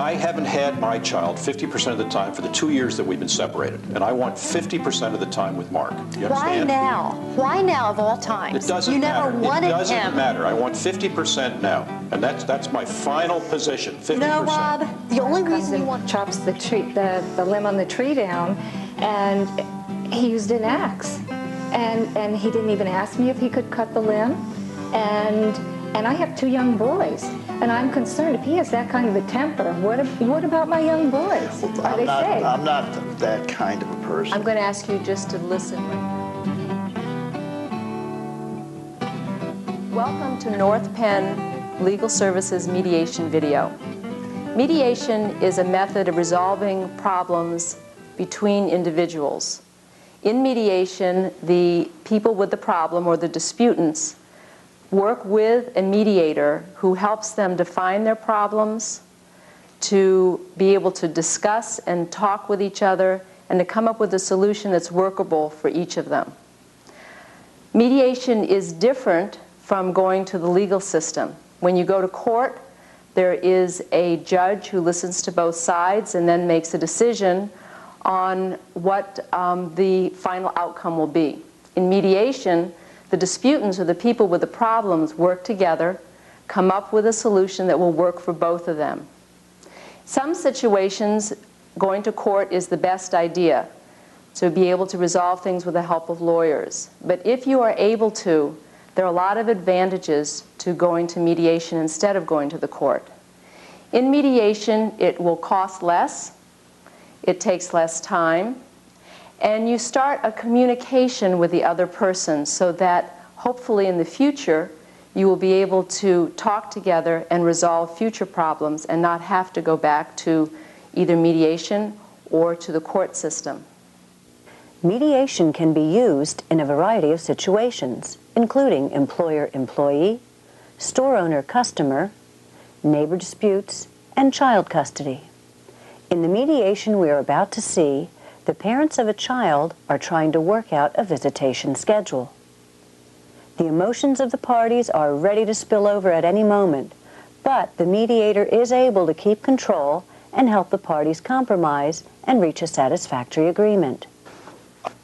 I haven't had my child 50% of the time for the 2 years that we've been separated, and I want 50% of the time with Mark. You understand? Why now? Why now of all times? It doesn't you matter. never wanted him. It doesn't matter. I want 50% now, and that's my final position. 50%. No, Rob. The only reason you want chops the limb on the tree down, and he used an axe, and he didn't even ask me if he could cut the limb, and I have 2 young boys, and I'm concerned if he has that kind of a temper. What about my young boys? I'm not that kind of a person. I'm going to ask you just to listen. Welcome to North Penn Legal Services mediation video. Mediation is a method of resolving problems between individuals. In mediation, the people with the problem, or the disputants, work with a mediator who helps them define their problems, to be able to discuss and talk with each other, and to come up with a solution that's workable for each of them. Mediation is different from going to the legal system. When you go to court, there is a judge who listens to both sides and then makes a decision on what the final outcome will be. In mediation, the disputants, or the people with the problems, work together, come up with a solution that will work for both of them. Some situations, going to court is the best idea, to be able to resolve things with the help of lawyers. But if you are able to, there are a lot of advantages to going to mediation instead of going to the court. In mediation, it will cost less, it takes less time, and you start a communication with the other person so that hopefully in the future you will be able to talk together and resolve future problems and not have to go back to either mediation or to the court system. Mediation can be used in a variety of situations, including employer-employee, store owner-customer, neighbor disputes, and child custody. In the mediation we are about to see, the parents of a child are trying to work out a visitation schedule. The emotions of the parties are ready to spill over at any moment, but the mediator is able to keep control and help the parties compromise and reach a satisfactory agreement.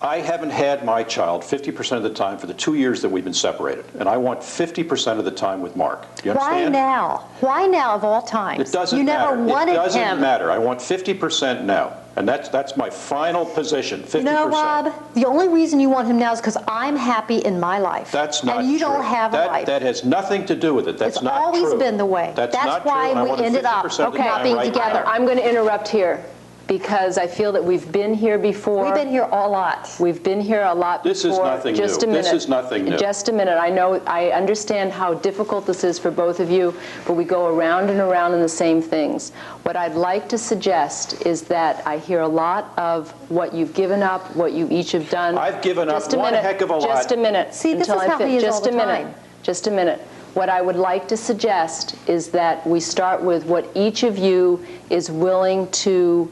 I haven't had my child 50% of the time for the 2 years that we've been separated, and I want 50% of the time with Mark. You understand? Why now? Why now of all times? It doesn't you matter. never wanted it doesn't him. matter. I want 50% now, and that's my final position. 50%. No, Rob. The only reason you want him now is because I'm happy in my life. That's not and you true. don't have a life. That has nothing to do with it. That's not true. It's always been the way. That's not why true. we ended up not being together. I'm going to interrupt here because I feel that we've been here before. We've been here a lot. We've been here a lot before. This is nothing Just new. a minute. This is nothing new. Just a minute. I understand how difficult this is for both of you, but we go around and around in the same things. What I'd like to suggest is that I hear a lot of what you've given up, what you each have done. I've given up one heck of a lot. Just a minute. See, this is how he is all the time. Just a minute. What I would like to suggest is that we start with what each of you is willing to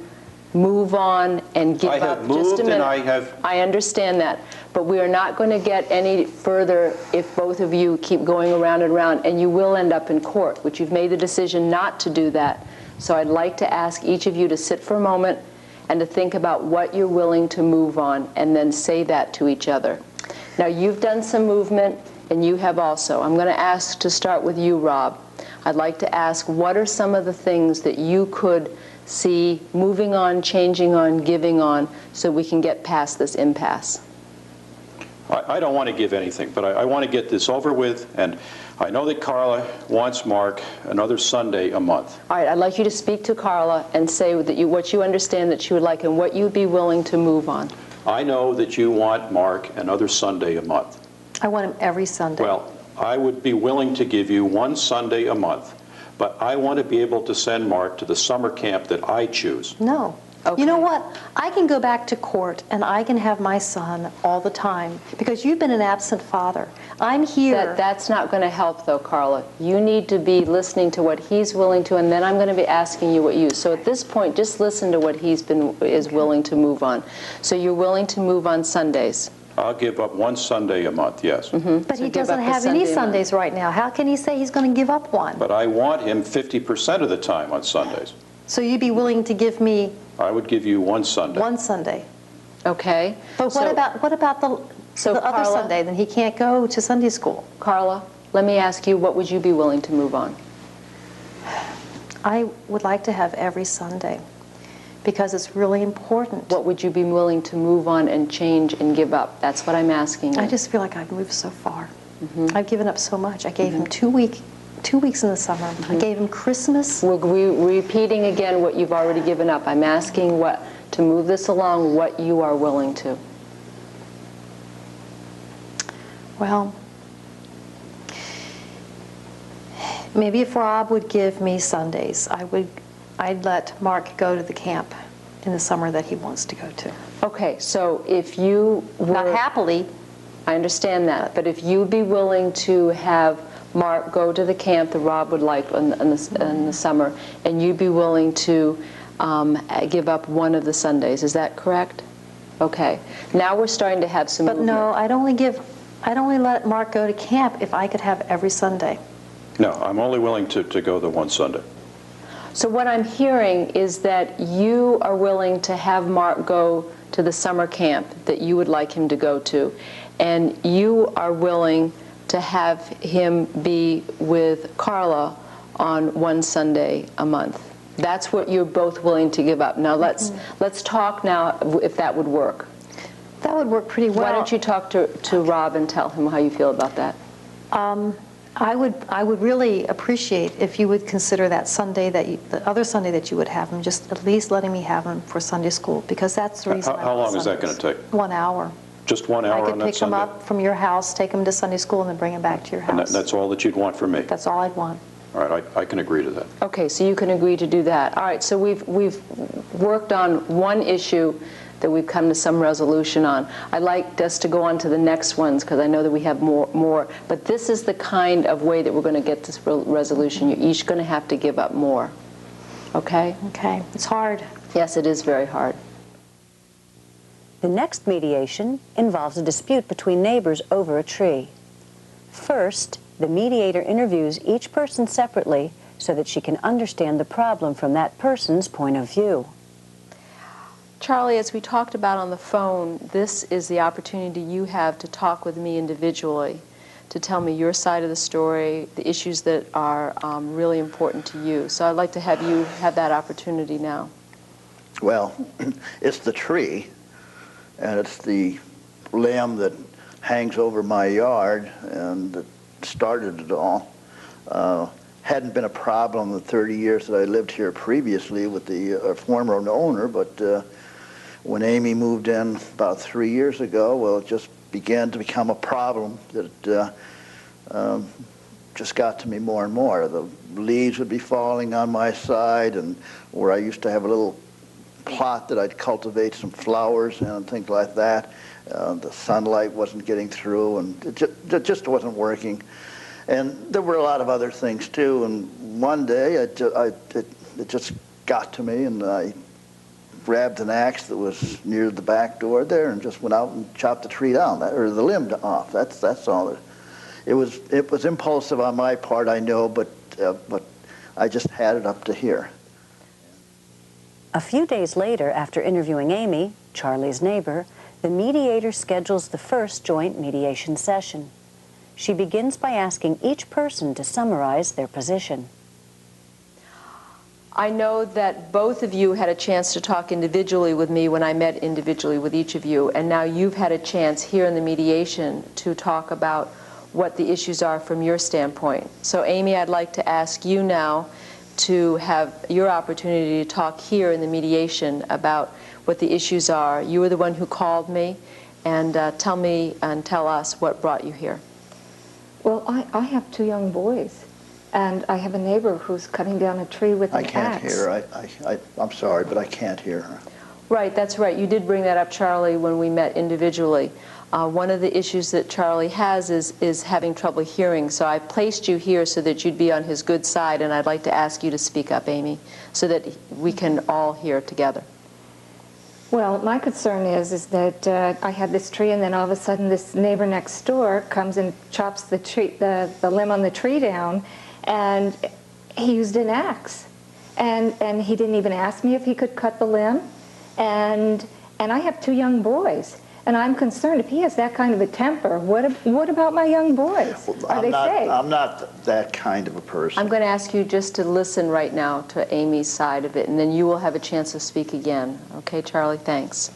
move on and give up. I have moved and I have... I understand that, but we are not going to get any further if both of you keep going around and around, and you will end up in court, which you've made the decision not to do that. So I'd like to ask each of you to sit for a moment and to think about what you're willing to move on, and then say that to each other. Now, you've done some movement, and you have also. I'm going to ask to start with you, Rob. I'd like to ask, what are some of the things that you could see moving on, changing on, giving on, so we can get past this impasse? I don't want to give anything, but I want to get this over with, and I know that Carla wants Mark another Sunday a month. All right, I'd like you to speak to Carla and say that what you understand that she would like and what you'd be willing to move on. I know that you want Mark another Sunday a month. I want him every Sunday. Well, I would be willing to give you one Sunday a month, but I want to be able to send Mark to the summer camp that I choose. No. Okay. You know what? I can go back to court and I can have my son all the time because you've been an absent father. I'm here. That's not going to help, though, Carla. You need to be listening to what he's willing to, and then I'm going to be asking you what you. So at this point, just listen to what is willing to move on. So you're willing to move on Sundays. I'll give up one Sunday a month, yes. Mm-hmm. But so he doesn't have any Sundays right now. How can he say he's going to give up one? But I want him 50% of the time on Sundays. So you'd be willing to give me I would give you one Sunday. one Sunday? Okay? But what about the other Carla- Sunday? Then he can't go to Sunday school. Carla, let me ask you, what would you be willing to move on? I would like to have every Sunday because it's really important. What would you be willing to move on and change and give up? That's what I'm asking you. I just feel like I've moved so far. I've given up so much. I gave him 2 weeks in the summer. I gave him Christmas. We're repeating again what you've already given up. I'm asking to move this along, what you are willing to. Well, maybe if Rob would give me Sundays, I'd let Mark go to the camp in the summer that he wants to go to. Okay, so if you were... Not happily. I understand that, but if you'd be willing to have Mark go to the camp that Rob would like in the summer, and you'd be willing to give up one of the Sundays, is that correct? Okay. Now we're starting to have some movement. No, I'd only let Mark go to camp if I could have every Sunday. No, I'm only willing to go the one Sunday. So what I'm hearing is that you are willing to have Mark go to the summer camp that you would like him to go to, and you are willing to have him be with Carla on one Sunday a month. That's what you're both willing to give up. Now let's talk now if that would work. That would work pretty well. Why don't you talk to Rob and tell him how you feel about that? I would really appreciate if you would consider that Sunday the other Sunday that you would have him, just at least letting me have him for Sunday school, because that's the reason. How long is that going to take? 1 hour. Just 1 hour on that Sunday? I could pick him up from your house, take him to Sunday school, and then bring him back to your house. And that's all that you'd want from me? That's all I'd want. All right, I can agree to that. Okay, so you can agree to do that. All right, so we've worked on one issue that we've come to some resolution on. I'd like us to go on to the next ones because I know that we have more. But this is the kind of way that we're going to get this resolution. You're each going to have to give up more. Okay? Okay. It's hard. Yes, it is very hard. The next mediation involves a dispute between neighbors over a tree. First, the mediator interviews each person separately so that she can understand the problem from that person's point of view. Charlie, as we talked about on the phone, this is the opportunity you have to talk with me individually, to tell me your side of the story, the issues that are really important to you. So I'd like to have you have that opportunity now. Well, it's the tree, and it's the limb that hangs over my yard, and that started it all. Hadn't been a problem in the 30 years that I lived here previously with the former owner, but when Amy moved in about 3 years ago, well, it just began to become a problem that just got to me more and more. The leaves would be falling on my side, and where I used to have a little plot that I'd cultivate some flowers and things like that, the sunlight wasn't getting through, and it just wasn't working. And there were a lot of other things too, and one day it just got to me, and I grabbed an axe that was near the back door there and just went out and chopped the tree down, or the limb off. That's all. It was impulsive on my part, I know, but I just had it up to here. A few days later, after interviewing Amy, Charlie's neighbor, the mediator schedules the first joint mediation session. She begins by asking each person to summarize their position. I know that both of you had a chance to talk individually with me when I met individually with each of you, and now you've had a chance here in the mediation to talk about what the issues are from your standpoint. So Amy, I'd like to ask you now to have your opportunity to talk here in the mediation about what the issues are. You were the one who called me, and tell me and tell us what brought you here. Well, I have 2 young boys, and I have a neighbor who's cutting down a tree with an axe. I can't hear. I'm sorry, but I can't hear her. Right, that's right. You did bring that up, Charlie, when we met individually. One of the issues that Charlie has is having trouble hearing, so I placed you here so that you'd be on his good side, and I'd like to ask you to speak up, Amy, so that we can all hear together. Well, my concern is that I had this tree, and then all of a sudden this neighbor next door comes and chops the limb on the tree down, and he used an axe. and he didn't even ask me if he could cut the limb. And I have 2 young boys. And I'm concerned if he has that kind of a temper, what about my young boys? Are they safe? I'm not that kind of a person. I'm going to ask you just to listen right now to Amy's side of it, and then you will have a chance to speak again. Okay, Charlie, thanks.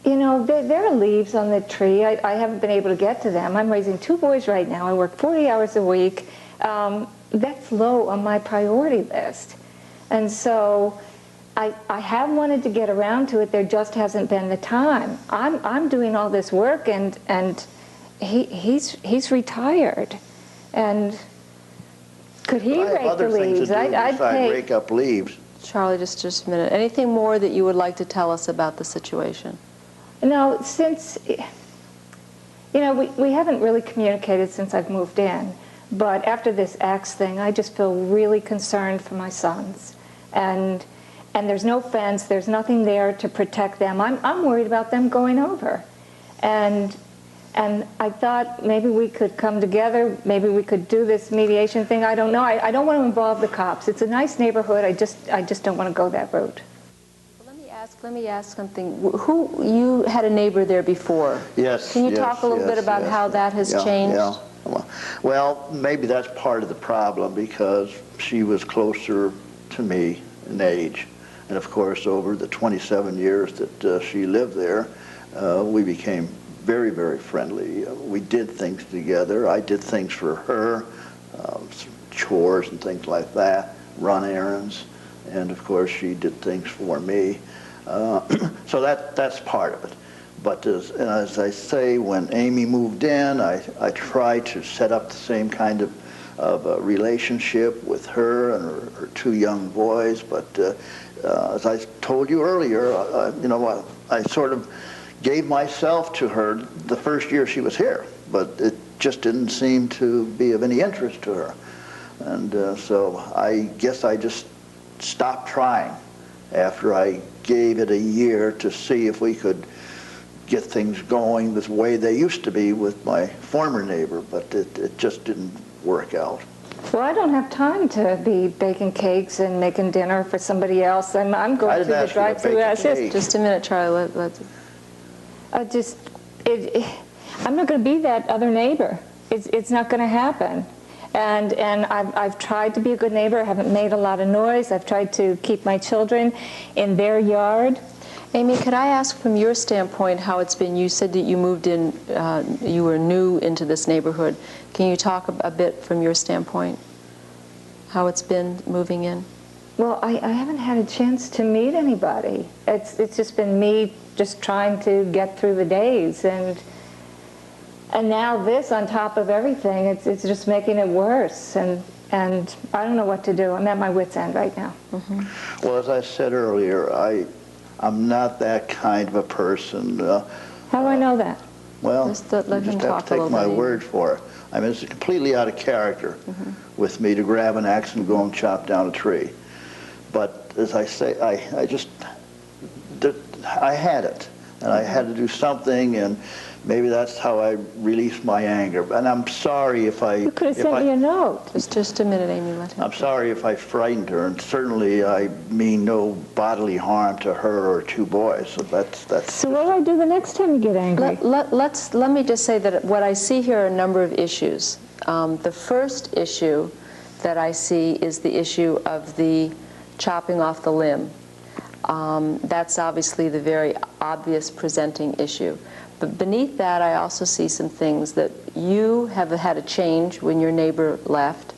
You know, there are leaves on the tree. I haven't been able to get to them. I'm raising 2 boys right now. I work 40 hours a week. That's low on my priority list. And so I have wanted to get around to it. There just hasn't been the time. I'm doing all this work, and he's retired. And could he I have rake the other things leaves? to do I'd besides pay. rake up leaves. Charlie, just a minute. Anything more that you would like to tell us about the situation? No, since, you know, we haven't really communicated since I've moved in, but after this axe thing, I just feel really concerned for my sons. And there's no fence, there's nothing there to protect them. I'm worried about them going over. And I thought maybe we could come together, maybe we could do this mediation thing. I don't know. I don't want to involve the cops. It's a nice neighborhood. I just don't want to go that route. Let me ask something. You had a neighbor there before. Yes. Can you talk a little bit about how that has changed? Yeah. Well, maybe that's part of the problem, because she was closer to me in age. And of course, over the 27 years that she lived there, we became very, very friendly. We did things together. I did things for her, chores and things like that, run errands. And of course, she did things for me. So that's part of it. But as I say, when Amy moved in, I tried to set up the same kind of a relationship with her and her 2 young boys. But as I told you earlier, you know, I sort of gave myself to her the first year she was here, but it just didn't seem to be of any interest to her. And so I guess I just stopped trying after I gave it a year to see if we could get things going the way they used to be with my former neighbor, but it just didn't work out. Well, I don't have time to be baking cakes and making dinner for somebody else. I'm going through the drive-through. Just a minute, Charlie. I'm not going to be that other neighbor. It's not going to happen. And I've tried to be a good neighbor. I haven't made a lot of noise. I've tried to keep my children in their yard. Amy, could I ask from your standpoint how it's been? You said that you moved in, you were new into this neighborhood. Can you talk a bit from your standpoint, how it's been moving in? Well, I haven't had a chance to meet anybody. It's just been me just trying to get through the days. And now this on top of everything, it's just making it worse. And I don't know what to do. I'm at my wit's end right now. Mm-hmm. Well, as I said earlier, I'm not that kind of a person. How do I know that? Well, Just let you him just talk have to a take little my bit. word for it. I mean, it's completely out of character with me to grab an axe and go and chop down a tree. But as I say, I had it, and I had to do something, and maybe that's how I released my anger. And I'm sorry if I... You could have sent me a note. Just a minute, Amy. Let him. I'm sorry if I frightened her, and certainly I mean no bodily harm to her or 2 boys. So that's. So what do I do the next time you get angry? Let me just say that what I see here are a number of issues. The first issue that I see is the issue of the chopping off the limb. That's obviously the very obvious presenting issue. But beneath that, I also see some things that you have had a change when your neighbor left.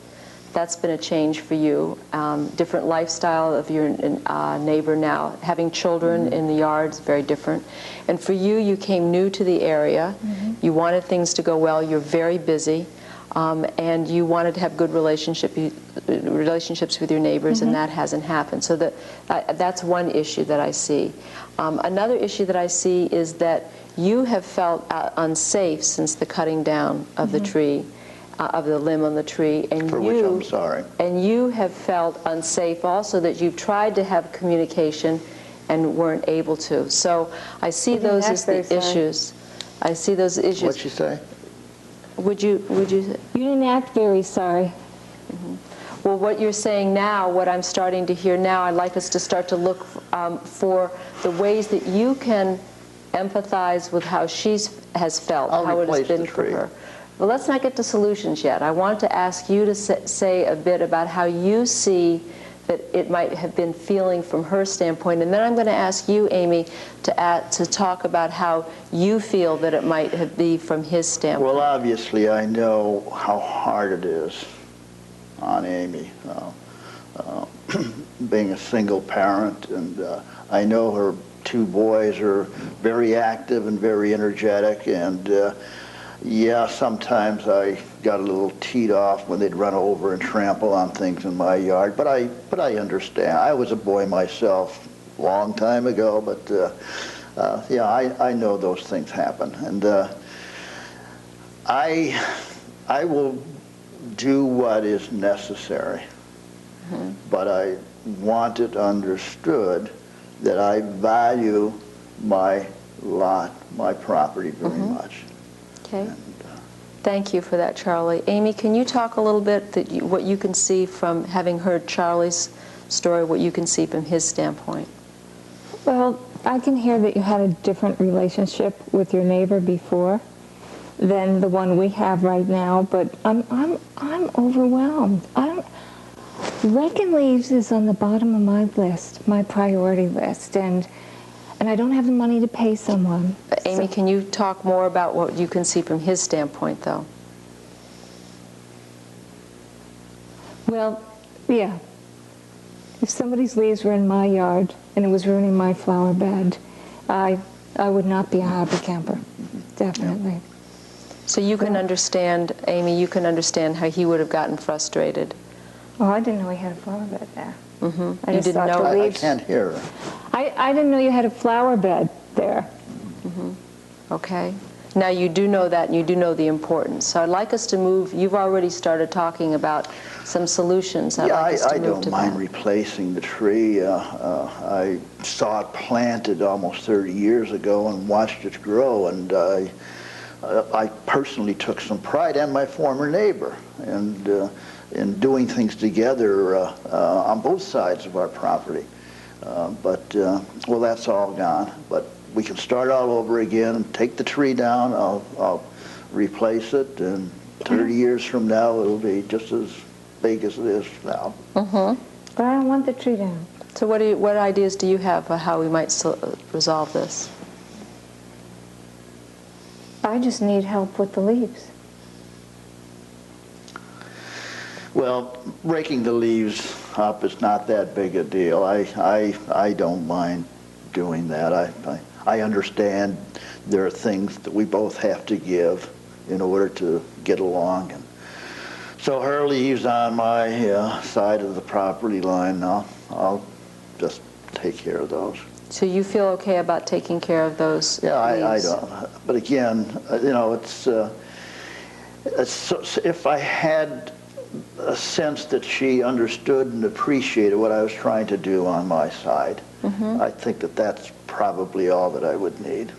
That's been a change for you. Different lifestyle of your neighbor now. Having children in the yard is very different. And for you, you came new to the area. You wanted things to go well. You're very busy. And you wanted to have good relationships with your neighbors, and that hasn't happened. So that's one issue that I see. Another issue that I see is that you have felt unsafe since the cutting down of the tree, of the limb on the tree, and For which I'm sorry. And you have felt unsafe also that you've tried to have communication and weren't able to. So I see those as the issues. I see those issues. What'd she say? Would you? You didn't act very sorry. Well, what you're saying now, what I'm starting to hear now, I'd like us to start to look for the ways that you can empathize with how she has felt, how it has been for her. But let's not get to solutions yet. I want to ask you to say a bit about how you see that it might have been feeling from her standpoint, and then I'm going to ask you, Amy, to talk about how you feel that it might have been from his standpoint. Well, obviously, I know how hard it is on Amy, being a single parent, and I know her two boys are very active and very energetic, and yeah, sometimes I got a little teed off when they'd run over and trample on things in my yard, but I understand. I was a boy myself a long time ago, but yeah, I know those things happen, and I will do what is necessary, but I want it understood that I value my lot, my property very much. Okay. Thank you for that, Charlie. Amy, can you talk a little bit what you can see from having heard Charlie's story, what you can see from his standpoint? Well, I can hear that you had a different relationship with your neighbor before than the one we have right now, but I'm overwhelmed. Rake and leaves is on the bottom of my list, my priority list, and I don't have the money to pay someone. Amy, can you talk more about what you can see from his standpoint, though? Well, yeah. If somebody's leaves were in my yard and it was ruining my flower bed, I would not be a happy camper, definitely. So you can understand, Amy, you can understand how he would have gotten frustrated. Oh, I didn't know he had a flower bed there. Mm-hmm. You didn't know? I can't hear her. I didn't know you had a flower bed there. Mm-hmm. Okay. Now you do know that, and you do know the importance. So I'd like us to move. You've already started talking about some solutions. I'd like us to move to that. I don't mind replacing the tree. I saw it planted almost 30 years ago and watched it grow, and I personally took some pride, and my former neighbor, and in doing things together on both sides of our property. Well, that's all gone. But we can start all over again and take the tree down. I'll replace it, and 30 years from now, it'll be just as big as it is now. But I don't want the tree down. So what ideas do you have for how we might resolve this? I just need help with the leaves. Well, raking the leaves up is not that big a deal. I don't mind doing that. I understand there are things that we both have to give in order to get along. And so her leaves on my side of the property line, I'll just take care of those. So you feel okay about taking care of those Yeah, I leaves? don't. But again, you know, it's if I had a sense that she understood and appreciated what I was trying to do on my side, I think that that's probably all that I would need.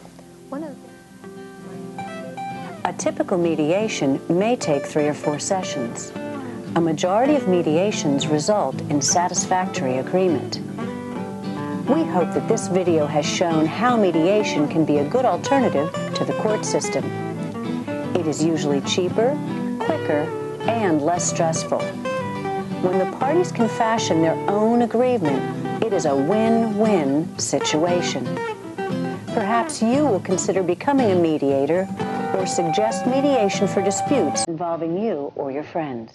A typical mediation may take 3 or 4 sessions. A majority of mediations result in satisfactory agreement. We hope that this video has shown how mediation can be a good alternative to the court system. It is usually cheaper, quicker, and less stressful. When the parties can fashion their own agreement, it is a win-win situation. Perhaps you will consider becoming a mediator or suggest mediation for disputes involving you or your friends.